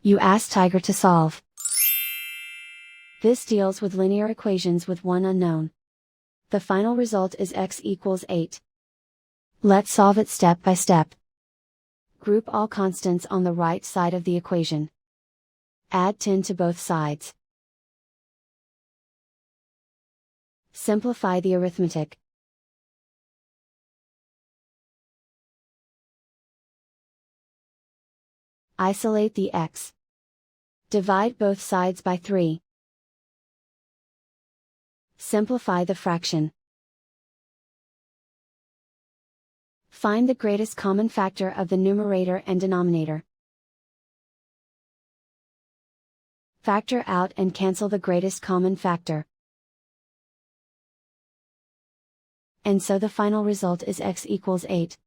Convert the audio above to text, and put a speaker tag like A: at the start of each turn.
A: You ask Tiger to solve. This deals with linear equations with one unknown. The final result is x equals 8. Let's solve it step by step. Group all constants on the right side of the equation. Add 10 to both sides. Simplify the arithmetic. Isolate the x. Divide both sides by 3. Simplify the fraction. Find the greatest common factor of the numerator and denominator. Factor out and cancel the greatest common factor. And so the final result is x equals 8.